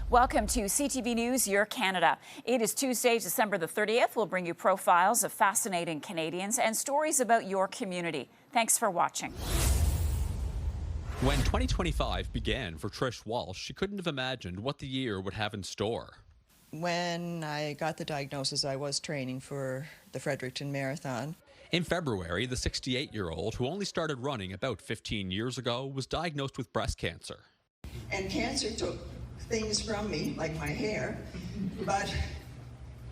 Welcome to CTV News, Your Canada. It is Tuesday, December the 30th. We'll bring you profiles of fascinating Canadians and stories about your community. Thanks for watching. When 2025 began for Trish Walsh, she couldn't have imagined what the year would have in store. When I got the diagnosis, I was training for the Fredericton Marathon. In February, the 68-year-old, who only started running about 15 years ago, was diagnosed with breast cancer. And cancer took things from me, like my hair, but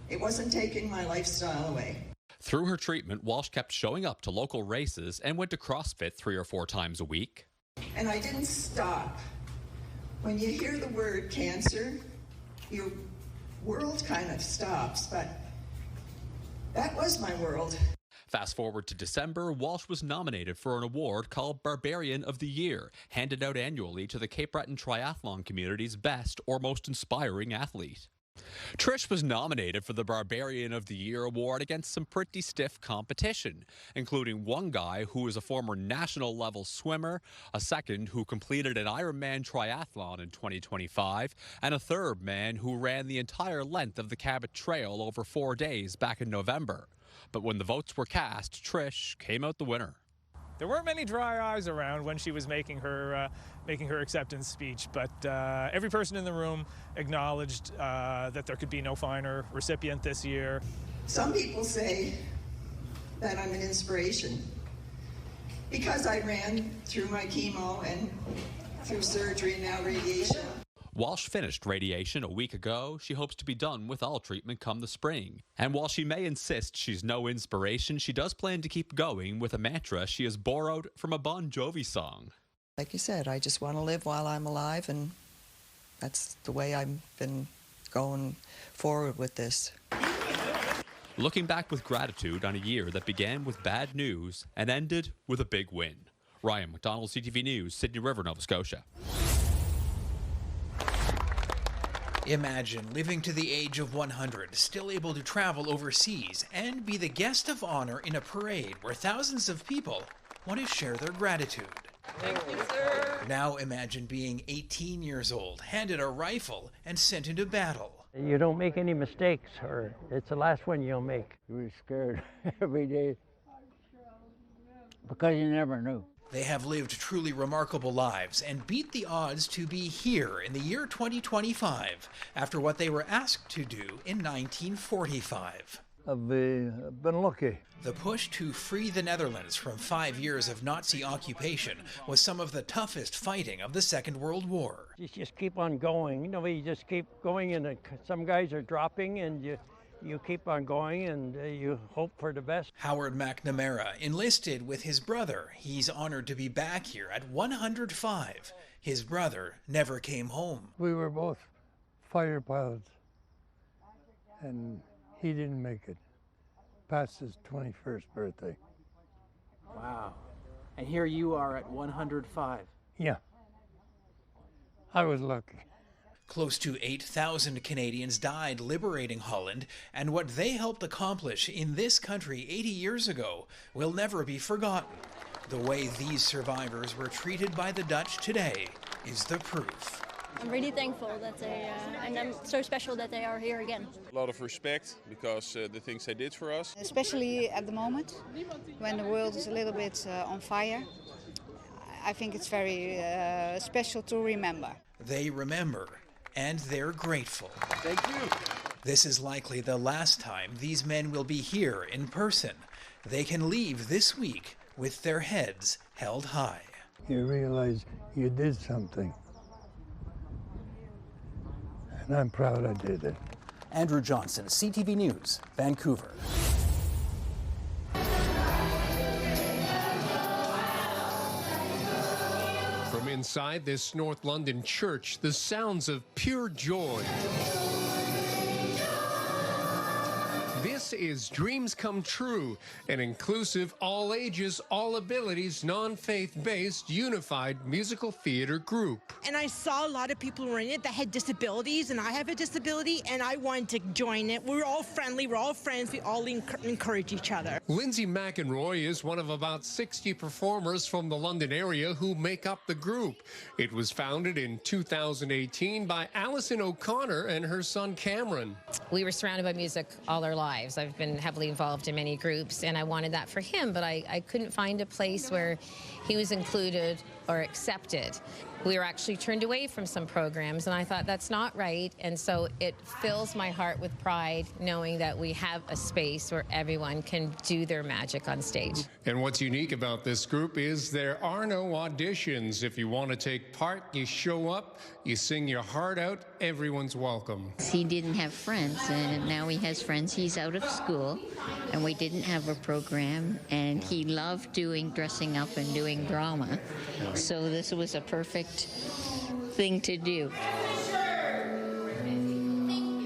it wasn't taking my lifestyle away. Through her treatment, Walsh kept showing up to local races and went to CrossFit 3 or 4 times a week. And I didn't stop. When you hear the word cancer, your world kind of stops, but that was my world. Fast forward to December, Walsh was nominated for an award called Barbarian of the Year, handed out annually to the Cape Breton triathlon community's best or most inspiring athlete. Trish was nominated for the Barbarian of the Year award against some pretty stiff competition, including one guy who is a former national-level swimmer, a second who completed an Ironman triathlon in 2025, and a third man who ran the entire length of the Cabot Trail over 4 days back in November. But when the votes were cast, Trish came out the winner. There weren't many dry eyes around when she was making her acceptance speech, but every person in the room acknowledged that there could be no finer recipient this year. Some people say that I'm an inspiration because I ran through my chemo and through surgery and now radiation. Walsh finished radiation a week ago. She hopes to be done with all treatment come the spring. And while she may insist she's no inspiration, she does plan to keep going with a mantra she has borrowed from a Bon Jovi song. Like you said, I just want to live while I'm alive, and that's the way I've been going forward with this. Looking back with gratitude on a year that began with bad news and ended with a big win. Ryan McDonald, CTV News, Sydney River, Nova Scotia. Imagine living to the age of 100, still able to travel overseas and be the guest of honor in a parade where thousands of people want to share their gratitude. Thank you, sir. Now imagine being 18 years old, handed a rifle, and sent into battle. You don't make any mistakes, or it's the last one you'll make. You're scared every day because you never knew. They have lived truly remarkable lives and beat the odds to be here in the year 2025 after what they were asked to do in 1945. I've been lucky. The push to free the Netherlands from 5 years of Nazi occupation was some of the toughest fighting of the Second World War. You just keep on going. You just keep going, and some guys are dropping, and you keep on going, and you hope for the best. Howard McNamara enlisted with his brother. He's honored to be back here at 105. His brother never came home. We were both fighter pilots, and he didn't make it past his 21st birthday. Wow. And here you are at 105. Yeah. I was lucky. Close to 8,000 Canadians died liberating Holland, and what they helped accomplish in this country 80 years ago will never be forgotten. The way these survivors were treated by the Dutch today is the proof. I'm really thankful that and I'm so special that they are here again. A lot of respect because the things they did for us. Especially at the moment, when the world is a little bit on fire. I think it's very special to remember. They remember. And they're grateful. Thank you. This is likely the last time these men will be here in person. They can leave this week with their heads held high. You realize you did something. And I'm proud I did it. Andrew Johnson, CTV News, Vancouver. From inside this North London church, the sounds of pure joy. This is Dreams Come True, an inclusive, all ages, all abilities, non-faith-based, unified musical theater group. And I saw a lot of people who were in it that had disabilities, and I have a disability, and I wanted to join it. We're all friendly, we're all friends, we all encourage each other. Lindsay McEnroy is one of about 60 performers from the London area who make up the group. It was founded in 2018 by Alison O'Connor and her son Cameron. We were surrounded by music all our lives. I've been heavily involved in many groups, and I wanted that for him, but I couldn't find a place where he was included or accepted. We were actually turned away from some programs, and I thought that's not right, and so it fills my heart with pride knowing that we have a space where everyone can do their magic on stage. And what's unique about this group is there are no auditions. If you want to take part, you show up, you sing your heart out, everyone's welcome. He didn't have friends, and now he has friends. He's out of school, and we didn't have a program, and he loved dressing up and doing drama. So this was a perfect thing to do.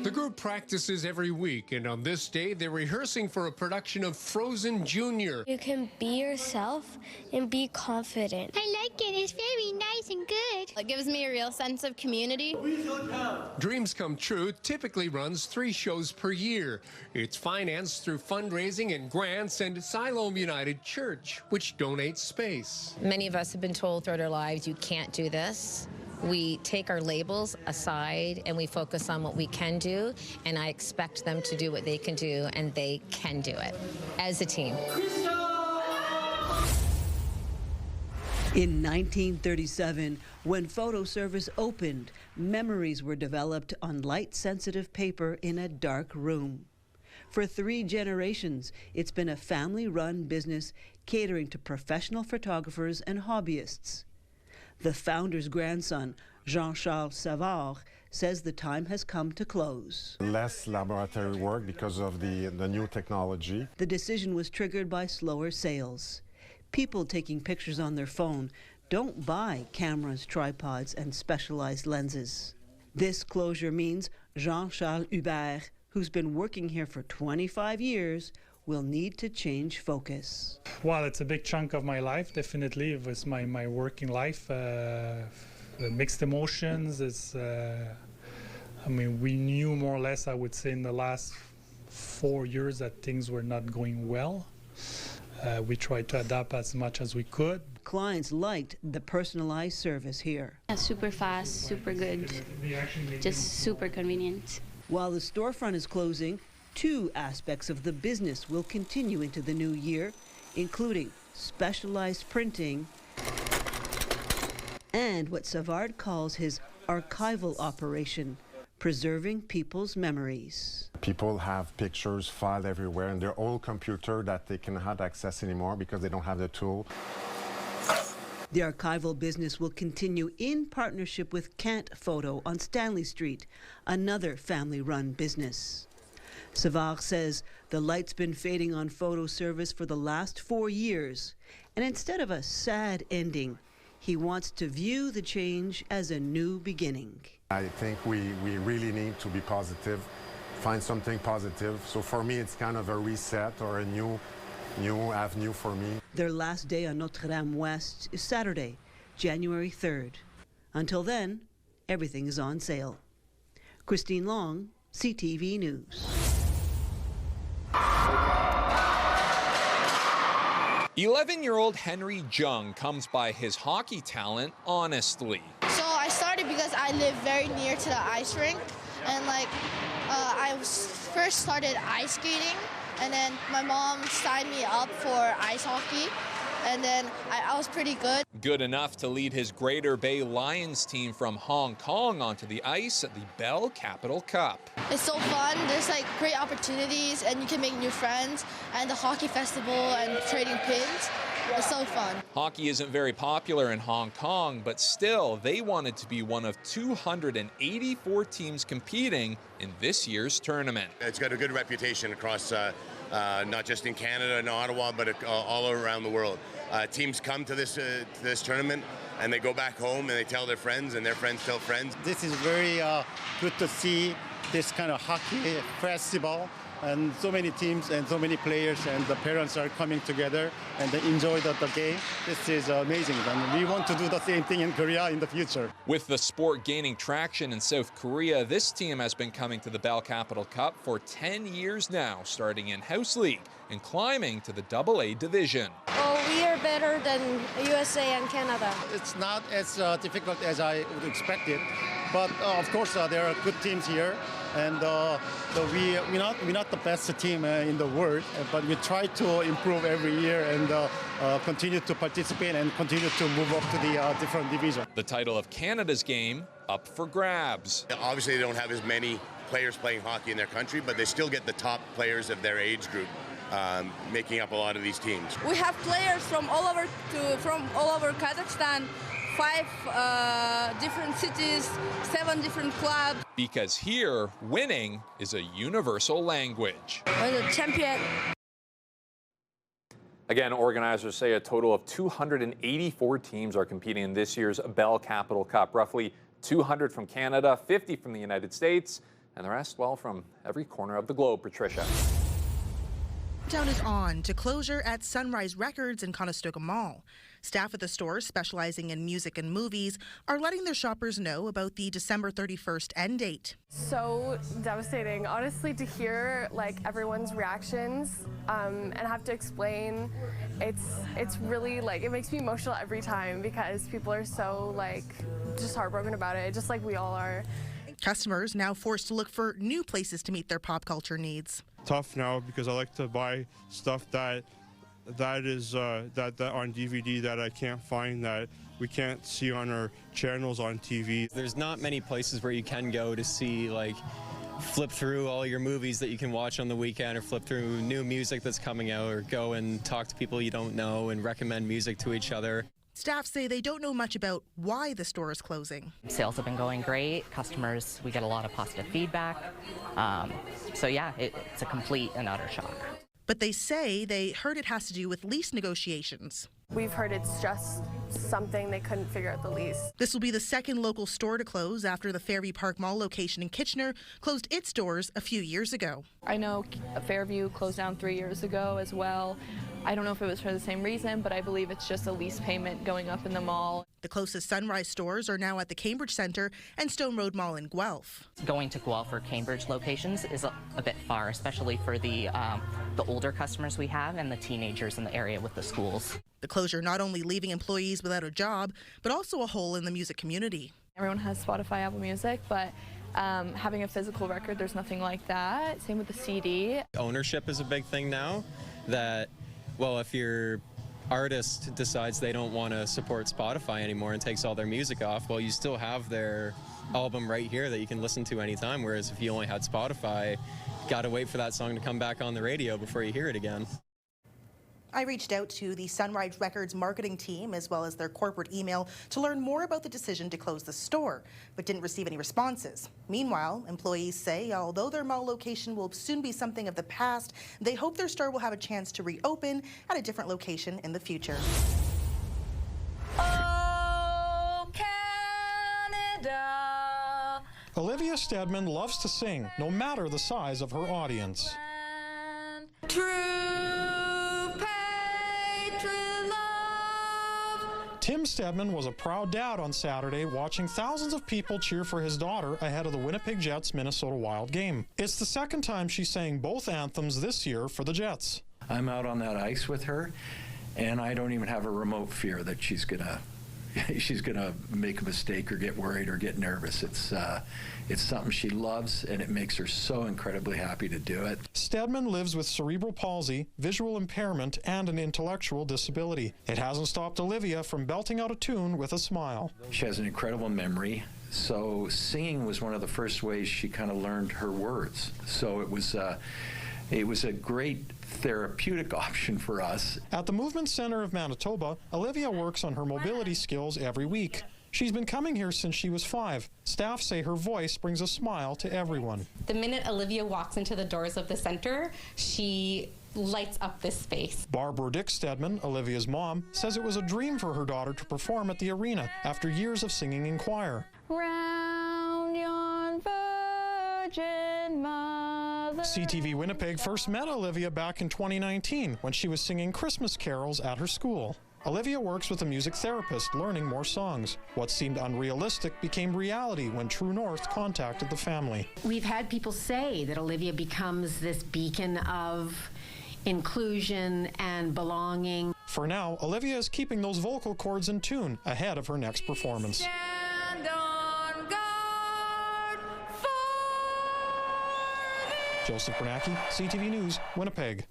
The group practices every week, and on this day, they're rehearsing for a production of Frozen Junior. You can be yourself and be confident. I like it. It's very nice and good. It gives me a real sense of community. Dreams Come True typically runs 3 shows per year. It's financed through fundraising and grants and Siloam United Church, which donates space. Many of us have been told throughout our lives, you can't do this. We take our labels aside and we focus on what we can do, and I expect them to do what they can do, and they can do it as a team. In 1937, when photo service opened, memories were developed on light-sensitive paper in a dark room. For 3 generations, it's been a family-run business catering to professional photographers and hobbyists. The founder's grandson, Jean-Charles Savard, says the time has come to close. Less laboratory work because of the new technology. The decision was triggered by slower sales. People taking pictures on their phone don't buy cameras, tripods, and specialized lenses. This closure means Jean-Charles Hubert, who's been working here for 25 years, will need to change focus. Well, it's a big chunk of my life, definitely. It was my working life. Mixed emotions. I mean, we knew more or less, I would say, in the last 4 years that things were not going well. We tried to adapt as much as we could. Clients liked the personalized service here. Yeah, super fast, super good, just super convenient. While the storefront is closing, 2 aspects of the business will continue into the new year, including specialized printing and what Savard calls his archival operation, preserving people's memories. People have pictures filed everywhere in their old computer that they cannot access anymore because they don't have the tool. The archival business will continue in partnership with Cant Photo on Stanley Street, another family-run business. Savard says the light's been fading on photo service for the last 4 years, and instead of a sad ending, he wants to view the change as a new beginning. I think we really need to be positive, find something positive. So for me, it's kind of a reset or a new avenue for me. Their last day on Notre-Dame West is Saturday, January 3rd. Until then, everything is on sale. Christine Long, CTV News. 11-year-old Henry Jung comes by his hockey talent honestly. So I started because I live very near to the ice rink, and I first started ice skating, and then my mom signed me up for ice hockey, and then I was pretty good. Good enough to lead his Greater Bay Lions team from Hong Kong onto the ice at the Bell Capital Cup. It's so fun. There's great opportunities, and you can make new friends, and the hockey festival and trading pins. It's so fun. Hockey isn't very popular in Hong Kong, but still, they wanted to be one of 284 teams competing in this year's tournament. It's got a good reputation across not just in Canada and Ottawa, but all around the world. Teams come to this tournament, and they go back home and they tell their friends, and their friends tell friends. This is very good to see this kind of hockey festival and so many teams and so many players and the parents are coming together and they enjoy the game. This is amazing, and we want to do the same thing in Korea in the future. With the sport gaining traction in South Korea, this team has been coming to the Bell Capital Cup for 10 years now, starting in House League and climbing to the AA division. Oh, we are better than USA and Canada. It's not as difficult as I would expect it, but of course there are good teams here, and we're not the best team in the world, but we try to improve every year and continue to participate and continue to move up to the different division. The title of Canada's game up for grabs. Obviously, they don't have as many players playing hockey in their country, but they still get the top players of their age group. Making up a lot of these teams. We have players from all over Kazakhstan, 5 different cities, 7 different clubs. Because here, winning is a universal language. We're the champion. Again, organizers say a total of 284 teams are competing in this year's Bell Capital Cup. Roughly 200 from Canada, 50 from the United States, and the rest, well, from every corner of the globe. Patricia. Countdown is on to closure at Sunrise Records in Conestoga Mall. Staff at the store, specializing in music and movies, are letting their shoppers know about the December 31st end date. So devastating, honestly, to hear like everyone's reactions and have to explain. It's really like, it makes me emotional every time because people are so like just heartbroken about it, just like we all are. Customers now forced to look for new places to meet their pop culture needs. Tough now because I like to buy stuff that is on DVD that I can't find, that we can't see on our channels on TV. There's not many places where you can go to see, like, flip through all your movies that you can watch on the weekend, or flip through new music that's coming out, or go and talk to people you don't know and recommend music to each other. Staff say they don't know much about why the store is closing. Sales have been going great. Customers, we get a lot of positive feedback. So yeah, it's a complete and utter shock. But they say they heard it has to do with lease negotiations. We've heard it's just something they couldn't figure out the lease. This will be the second local store to close after the Fairview Park Mall location in Kitchener closed its doors a few years ago. I know Fairview closed down 3 years ago as well. I don't know if it was for the same reason, but I believe it's just a lease payment going up in the mall. The closest Sunrise stores are now at the Cambridge Centre and Stone Road Mall in Guelph. Going to Guelph or Cambridge locations is a bit far, especially for the older customers we have and the teenagers in the area with the schools. The closure not only leaving employees without a job, but also a hole in the music community. Everyone has Spotify, Apple Music, but having a physical record, there's nothing like that. Same with the CD. Ownership is a big thing now, that, well, if your artist decides they don't want to support Spotify anymore and takes all their music off, well, you still have their album right here that you can listen to anytime, whereas if you only had Spotify, you got to wait for that song to come back on the radio before you hear it again. I reached out to the Sunrise Records marketing team as well as their corporate email to learn more about the decision to close the store, but didn't receive any responses. Meanwhile, employees say although their mall location will soon be something of the past, they hope their store will have a chance to reopen at a different location in the future. Oh, Canada. Olivia Steedman loves to sing, no matter the size of her audience. True. Tim Steedman was a proud dad on Saturday, watching thousands of people cheer for his daughter ahead of the Winnipeg Jets Minnesota Wild game. It's the second time she sang both anthems this year for the Jets. I'm out on that ice with her, and I don't even have a remote fear that she's gonna make a mistake or get worried or get nervous. It's something she loves, and it makes her so incredibly happy to do it. Steedman lives with cerebral palsy, visual impairment, and an intellectual disability. It hasn't stopped Olivia from belting out a tune with a smile. She has an incredible memory, so singing was one of the first ways she kind of learned her words. So it was a great therapeutic option for us. At the Movement Center of Manitoba, Olivia works on her mobility skills every week. She's been coming here since she was 5. Staff say her voice brings a smile to everyone. The minute Olivia walks into the doors of the center, she lights up this space. Barbara Dick Steedman, Olivia's mom, says it was a dream for her daughter to perform at the arena after years of singing in choir. Round yon Virgin Mother CTV Winnipeg first met Olivia back in 2019 when she was singing Christmas carols at her school. Olivia works with a music therapist, learning more songs. What seemed unrealistic became reality when True North contacted the family. We've had people say that Olivia becomes this beacon of inclusion and belonging. For now, Olivia is keeping those vocal cords in tune ahead of her next performance. Joseph Bernacki, CTV News, Winnipeg.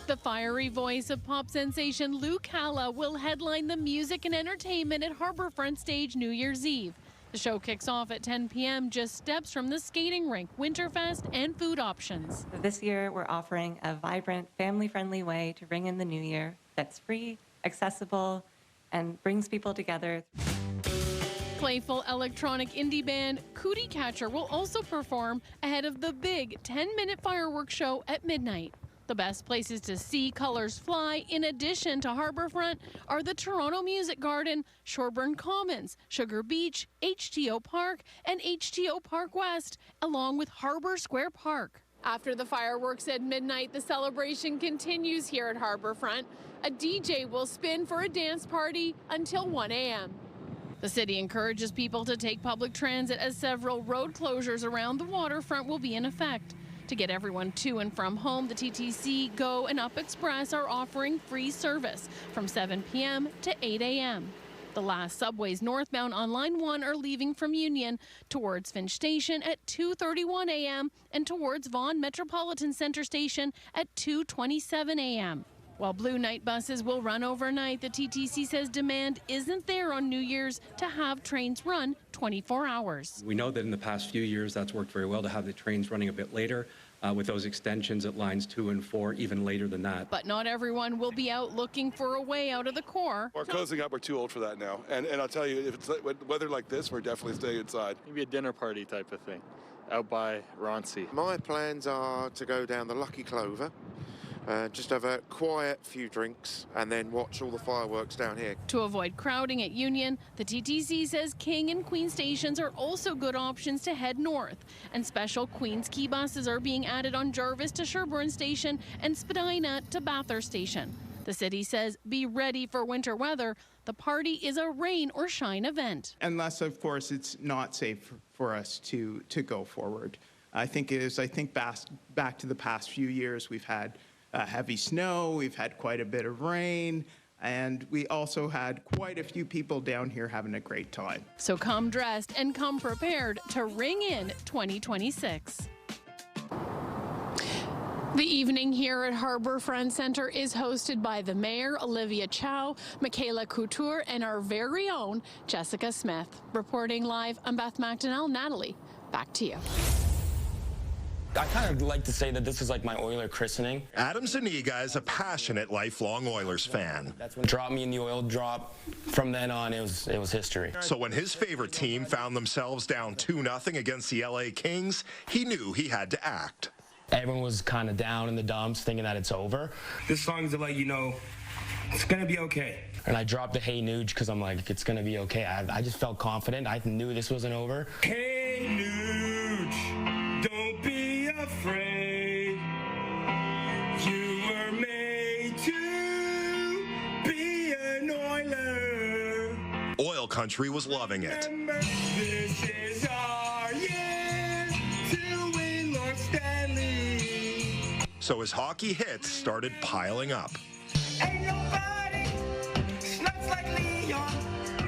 The fiery voice of pop sensation Lou Calla will headline the music and entertainment at Harbourfront Stage New Year's Eve. The show kicks off at 10 p.m. just steps from the skating rink, Winterfest, and food options. This year, we're offering a vibrant, family-friendly way to ring in the new year that's free, accessible, and brings people together. Playful electronic indie band Cootie Catcher will also perform ahead of the big 10-minute fireworks show at midnight. The best places to see colors fly, in addition to Harbourfront, are the Toronto Music Garden, Shoreburn Commons, Sugar Beach, HTO Park, and HTO Park West, along with Harbour Square Park. After the fireworks at midnight, the celebration continues here at Harbourfront. A DJ will spin for a dance party until 1 a.m. The city encourages people to take public transit as several road closures around the waterfront will be in effect. To get everyone to and from home, the TTC, Go, and Up Express are offering free service from 7 p.m. to 8 a.m. The last subways northbound on Line 1 are leaving from Union towards Finch Station at 2:31 a.m. and towards Vaughan Metropolitan Centre Station at 2:27 a.m. While Blue Night buses will run overnight, the TTC says demand isn't there on New Year's to have trains run 24 hours. We know that in the past few years that's worked very well to have the trains running a bit later, with those extensions at lines 2 and 4 even later than that. But not everyone will be out looking for a way out of the core. We're closing up. We're too old for that now. And I'll tell you, if it's weather like this, we're definitely staying inside. Maybe a dinner party type of thing out by Roncy. My plans are to go down the Lucky Clover, just have a quiet few drinks and then watch all the fireworks down here. To avoid crowding at Union, the TTC says King and Queen stations are also good options to head north, and special Queen's Quay buses are being added on Jarvis to Sherbourne Station and Spadina to Bathurst Station. The city says be ready for winter weather. The party is a rain or shine event. Unless, of course, it's not safe for us to go forward. I think back to the past few years, we've had heavy snow, we've had quite a bit of rain, and we also had quite a few people down here having a great time. So come dressed and come prepared to ring in 2026. The evening here at Harbourfront Centre is hosted by the Mayor, Olivia Chow, Michaela Couture, and our very own Jessica Smith. Reporting live, I'm Beth Macdonell. Natalie, back to you. I kind of like to say that this is like my Oiler christening. Adam Zuniga is a passionate, lifelong Oilers fan. That's what dropped me in the oil drop. From then on, it was history. So when his favorite team found themselves down 2-0 against the LA Kings, he knew he had to act. Everyone was kind of down in the dumps, thinking that it's over. This song's to let you know it's going to be okay. And I dropped the Hey Nuge because I'm like, it's going to be okay. I just felt confident. I knew this wasn't over. Hey Nuge, don't be afraid. You were made to be an Oiler. Oil Country was loving it. This is our year to win Lord Stanley. So his hockey hits started piling up. Ain't nobody sluts like Leon.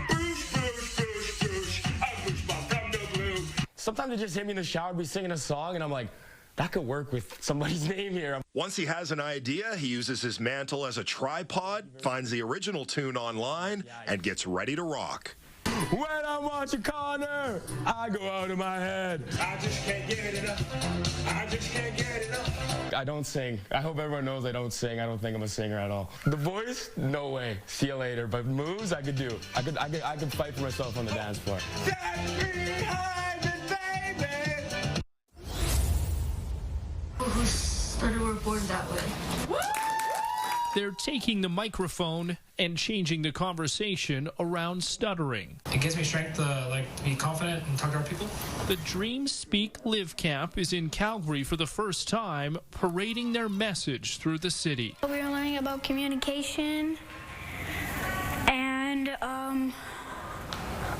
Boosh, boosh, boosh, boosh. I push my from the blue. Sometimes it just hit me in the shower, be singing a song, and I'm like, that could work with somebody's name here. Once he has an idea, he uses his mantle as a tripod, finds the original tune online, and gets ready to rock. When I'm watching Connor, I go out of my head. I just can't get it up. I just can't get it up. I don't sing. I hope everyone knows I don't sing. I don't think I'm a singer at all. The voice, no way. See you later. But moves, I could do. I could fight for myself on the dance floor. Who started were born that way. they're taking the microphone and changing the conversation around stuttering. It gives me strength to be confident and talk to our people. The Dream Speak Live camp is in Calgary for the first time, parading their message through the city. We were learning about communication and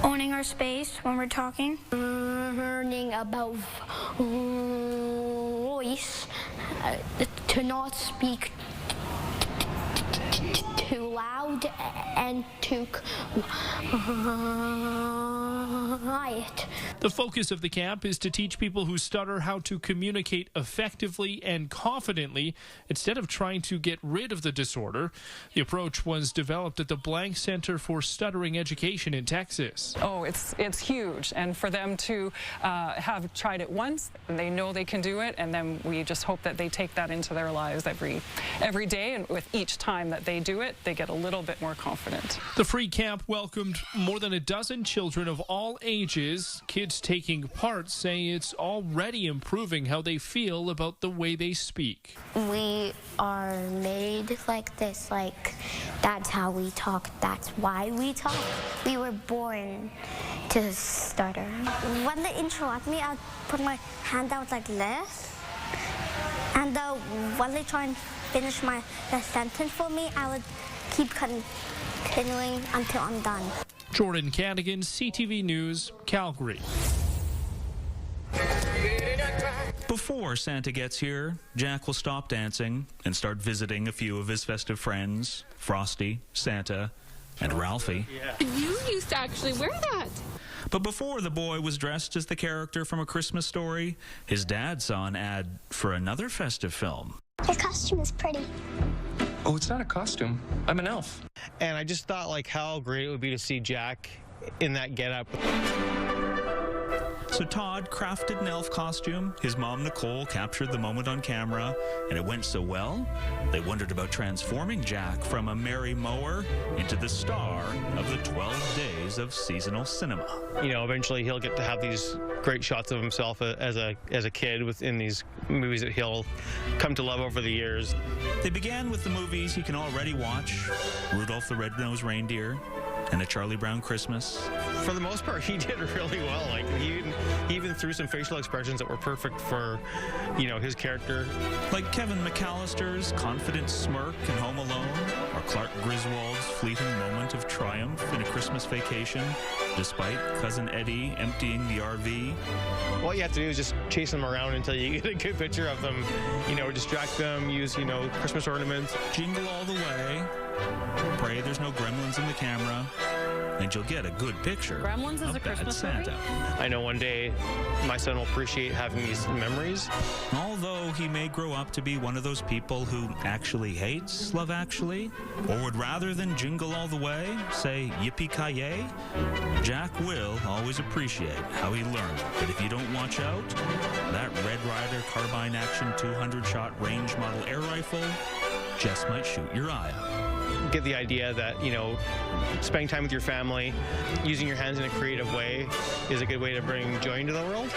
owning our space when we're talking. Learning about voice, to not speak too loud and too quiet. The focus of the camp is to teach people who stutter how to communicate effectively and confidently instead of trying to get rid of the disorder. The approach was developed at the Blank Center for Stuttering Education in Texas. Oh, it's huge, and for them to have tried it once, and they know they can do it, and then we just hope that they take that into their lives every day, and with each time that they do it, they get a little bit more confident. The free camp welcomed more than a dozen children of all ages. Kids taking part say it's already improving how they feel about the way they speak. We are made like this, like that's how we talk, that's why we talk. We were born to stutter. When they interrupt me, I'll put my hand out like this, and when they try and finish the sentence for me, I would keep continuing until I'm done. Jordan Cadigan, CTV News, Calgary. Before Santa gets here, Jack will stop dancing and start visiting a few of his festive friends, Frosty, Santa, and Ralphie. You used to actually wear that. But before the boy was dressed as the character from A Christmas Story, his dad saw an ad for another festive film. Your costume is pretty. Oh, it's not a costume. I'm an elf. And I just thought how great it would be to see Jack in that getup. So Todd crafted an elf costume. His mom, Nicole, captured the moment on camera, and it went so well, they wondered about transforming Jack from a merry mower into the star of the 12 days of seasonal cinema. Eventually he'll get to have these great shots of himself as a kid within these movies that he'll come to love over the years. They began with the movies he can already watch, Rudolph the Red-Nosed Reindeer, and A Charlie Brown Christmas. For the most part, he did really well. He even threw some facial expressions that were perfect for, his character. Like Kevin McAllister's confident smirk in Home Alone, or Clark Griswold's fleeting moment of triumph in A Christmas Vacation, despite Cousin Eddie emptying the RV. All you have to do is just chase them around until you get a good picture of them. Distract them, use, Christmas ornaments. Jingle all the way. Pray there's no gremlins in the camera, and you'll get a good picture Gremlins is a Christmas Santa. I know one day my son will appreciate having these memories. Although he may grow up to be one of those people who actually hates Love Actually, or would rather than jingle all the way, say yippee-ki-yay, Jack will always appreciate how he learned that if you don't watch out, that Red Ryder carbine action 200-shot range model air rifle just might shoot your eye out. Get the idea that, spending time with your family, using your hands in a creative way is a good way to bring joy into the world.